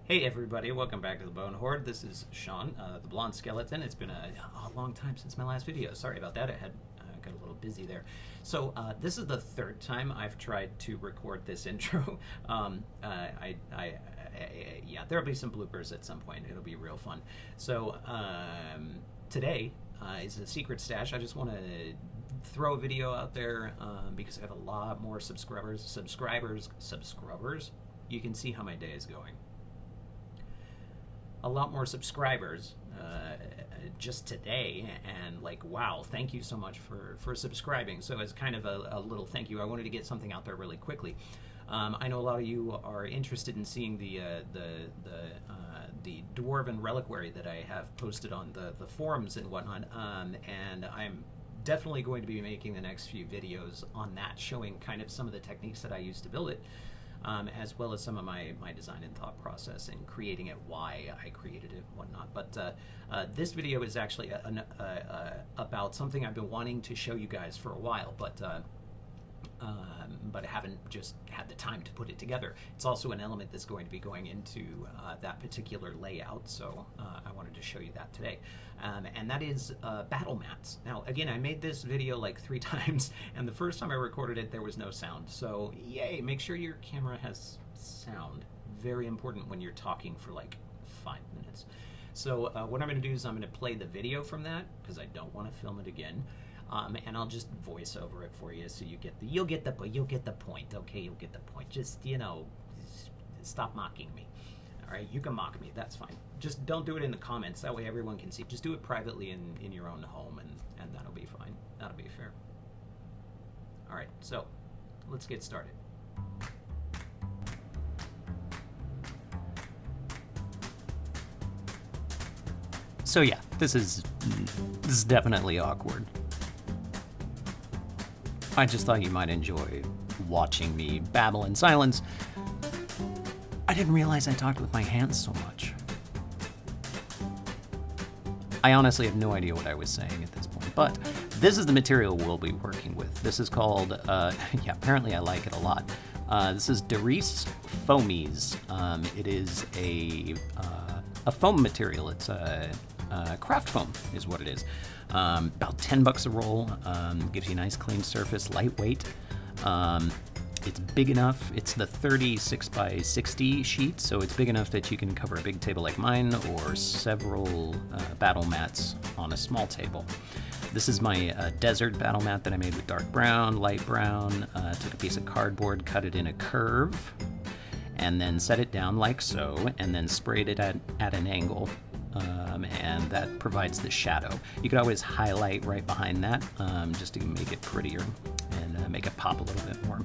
Hey everybody, welcome back to the Bone Horde. This is Sean, the Blonde Skeleton. It's been a long time since my last video. Sorry about that, I had got a little busy there. So this is the third time I've tried to record this intro. Yeah, there'll be some bloopers at some point. It'll be real fun. So today is a secret stash. I just want to throw a video out there because I have a lot more subscribers. You can see how my day is going. A lot more subscribers just today, and like, wow, thank you so much for subscribing. So as kind of a little thank you, I wanted to get something out there really quickly. I know a lot of you are interested in seeing the dwarven reliquary that I have posted on the forums and whatnot, and I'm definitely going to be making the next few videos on that, showing kind of some of the techniques that I used to build it. As well as some of my design and thought process in creating it, why I created it, whatnot. But this video is actually about something I've been wanting to show you guys for a while, but I haven't just had the time to put it together. It's also an element that's going to be going into that particular layout, so I wanted to show you that today. And that is battle mats. Now, again, I made this video like 3 times, and the first time I recorded it, there was no sound. So, yay, make sure your camera has sound. Very important when you're talking for like 5 minutes. So what I'm going to do is I'm going to play the video from that, because I don't want to film it again. And I'll just voice over it for you, so you'll get the point. Okay, you'll get the point. Just, you know, stop mocking me. All right, you can mock me. That's fine. Just don't do it in the comments. That way everyone can see. Just do it privately in your own home, and that'll be fine. That'll be fair. All right, so let's get started. So yeah, this is definitely awkward. I just thought you might enjoy watching me babble in silence. I didn't realize I talked with my hands so much. I honestly have no idea what I was saying at this point, but this is the material we'll be working with. This is called, yeah, apparently I like it a lot. This is Darice Foamies. It is a foam material. It's craft foam is what it is. About 10 bucks a roll. Gives you a nice clean surface, lightweight. It's big enough. It's the 36 by 60 sheet, so it's big enough that you can cover a big table like mine or several battle mats on a small table. This is my desert battle mat that I made with dark brown, light brown. Took a piece of cardboard, cut it in a curve, and then set it down like so, and then sprayed it at an angle. And that provides the shadow. You could always highlight right behind that just to make it prettier and make it pop a little bit more.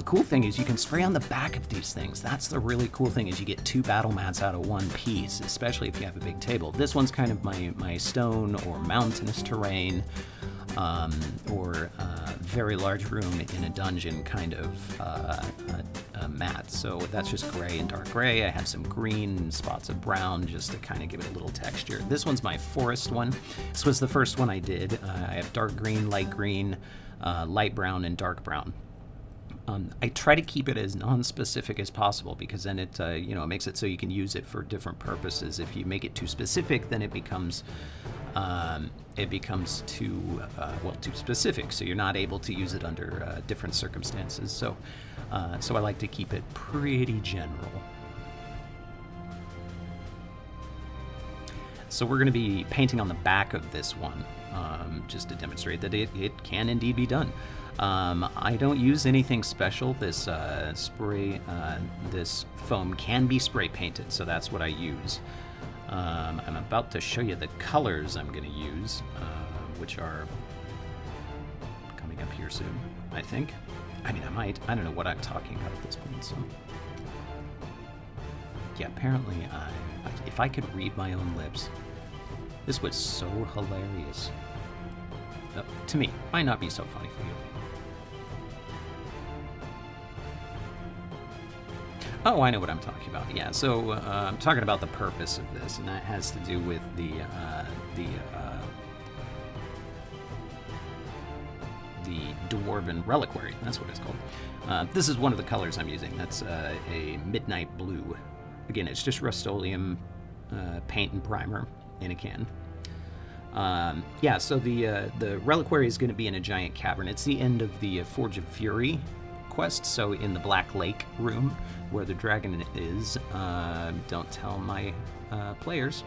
Cool thing is you can spray on the back of these things. That's the really cool thing, is you get 2 battle mats out of one piece, especially if you have a big table. This one's kind of my stone or mountainous terrain, or very large room in a dungeon kind of mat. So that's just gray and dark gray. I have some green, spots of brown, just to kind of give it a little texture. This one's my forest one. This was the first one I did. I have dark green, light brown, and dark brown. I try to keep it as non-specific as possible, because then it, it makes it so you can use it for different purposes. If you make it too specific, then it becomes too specific, so you're not able to use it under different circumstances. So I like to keep it pretty general. So we're going to be painting on the back of this one, just to demonstrate that it can indeed be done. I don't use anything special. This this foam can be spray painted, so that's what I use. I'm about to show you the colors I'm going to use, which are coming up here soon, I think. I mean, I don't know what I'm talking about at this point, so. Yeah, apparently if I could read my own lips, this was so hilarious. To me, might not be so funny for you. Oh, I know what I'm talking about. Yeah, so I'm talking about the purpose of this, and that has to do with the dwarven reliquary. That's what it's called. This is one of the colors I'm using. That's a midnight blue. again, it's just Rust-Oleum paint and primer in a can. Yeah, so the reliquary is going to be in a giant cavern. It's the end of the Forge of Fury quest, so in the Black Lake room where the dragon is. Don't tell my players.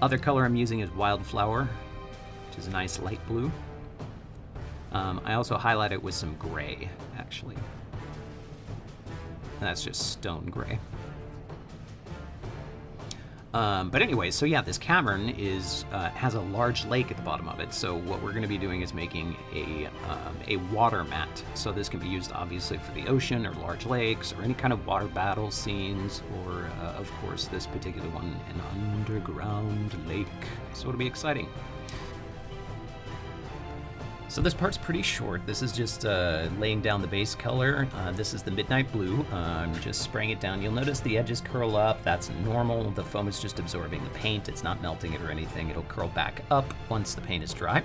Other color I'm using is Wildflower, which is a nice light blue. I also highlight it with some gray, actually. That's just stone gray. But anyway, so yeah, this cavern has a large lake at the bottom of it. So what we're going to be doing is making a water mat. So this can be used obviously for the ocean or large lakes or any kind of water battle scenes, or of course this particular one, an underground lake. So it'll be exciting. So this part's pretty short. This is just laying down the base color. This is the midnight blue. I'm just spraying it down. You'll notice the edges curl up. That's normal. The foam is just absorbing the paint. It's not melting it or anything. It'll curl back up once the paint is dry.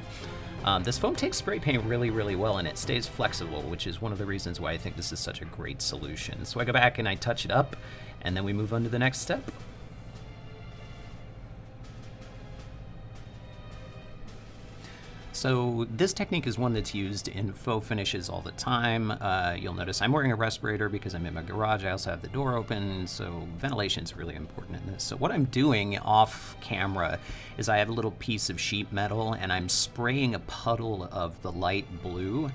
This foam takes spray paint really, really well, and it stays flexible, which is one of the reasons why I think this is such a great solution. So I go back and I touch it up, and then we move on to the next step. So this technique is one that's used in faux finishes all the time. You'll notice I'm wearing a respirator because I'm in my garage. I also have the door open, so ventilation is really important in this. So what I'm doing off camera is I have a little piece of sheet metal and I'm spraying a puddle of the light blue,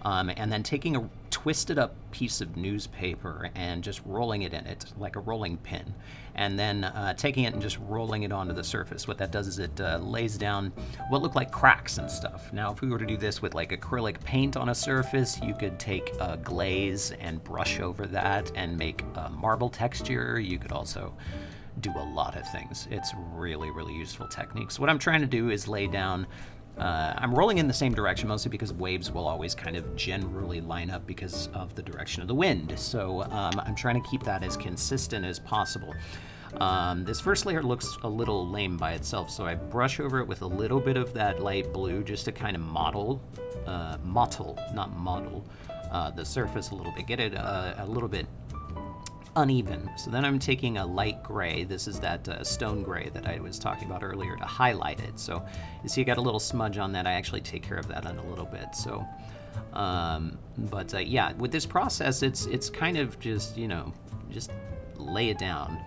and then taking a twisted up piece of newspaper and just rolling it in it like a rolling pin, and then taking it and just rolling it onto the surface. What that does is it lays down what look like cracks and stuff. Now if we were to do this with like acrylic paint on a surface, you could take a glaze and brush over that and make a marble texture. You could also do a lot of things. It's really, really useful technique. So what I'm trying to do is lay down I'm rolling in the same direction, mostly because waves will always kind of generally line up because of the direction of the wind. So I'm trying to keep that as consistent as possible. This first layer looks a little lame by itself, so I brush over it with a little bit of that light blue just to kind of mottle the surface a little bit, get it a little bit uneven. So then I'm taking a light gray. This is that stone gray that I was talking about earlier to highlight it. So you see I got a little smudge on that. I actually take care of that in a little bit. So, yeah, with this process, it's kind of just, you know, just lay it down,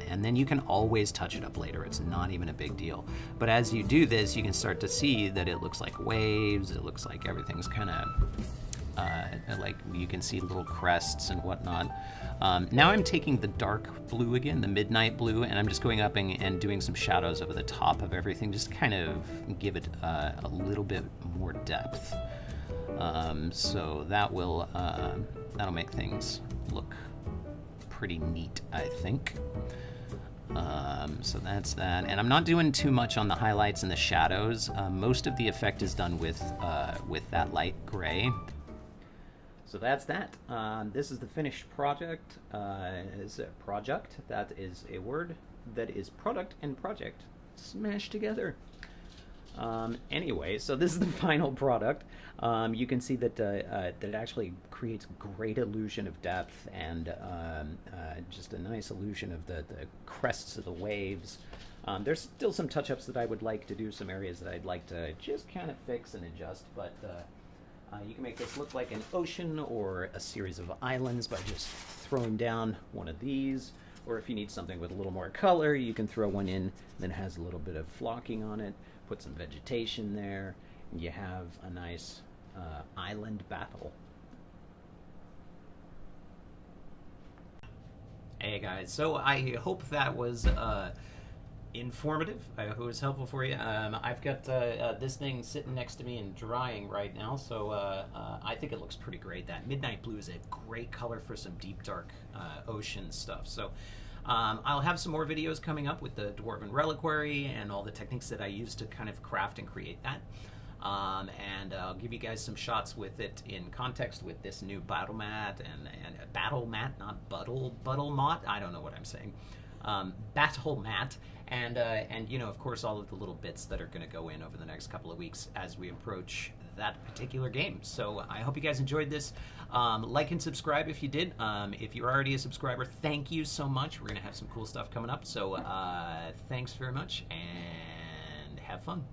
and then you can always touch it up later. It's not even a big deal. But as you do this, you can start to see that it looks like waves. It looks like everything's kind of like you can see little crests and whatnot. Now I'm taking the dark blue again, the midnight blue, and I'm just going up and doing some shadows over the top of everything, just to kind of give it a little bit more depth. So that will that'll make things look pretty neat, I think. So that's that, and I'm not doing too much on the highlights and the shadows. Most of the effect is done with that light gray. So that's that. This is the finished project. Is a project. That is a word. That is product and project smashed together. Anyway, so this is the final product. You can see that that it actually creates great illusion of depth and just a nice illusion of the crests of the waves. There's still some touch-ups that I would like to do, some areas that I'd like to just kind of fix and adjust, but you can make this look like an ocean or a series of islands by just throwing down one of these, or if you need something with a little more color, you can throw one in that has a little bit of flocking on it, put some vegetation there, and you have a nice island battle. Hey guys, so I hope that was informative. I hope it was helpful for you. I've got this thing sitting next to me and drying right now, so I think it looks pretty great. That midnight blue is a great color for some deep dark ocean stuff. So I'll have some more videos coming up with the Dwarven Reliquary and all the techniques that I use to kind of craft and create that. And I'll give you guys some shots with it in context with this new battle mat and battle mat, not buttle mat. I don't know what I'm saying. Battle mat, and you know, of course, all of the little bits that are going to go in over the next couple of weeks as we approach that particular game. So I hope you guys enjoyed this. Like and subscribe if you did. If you're already a subscriber, thank you so much. We're going to have some cool stuff coming up. So thanks very much, and have fun.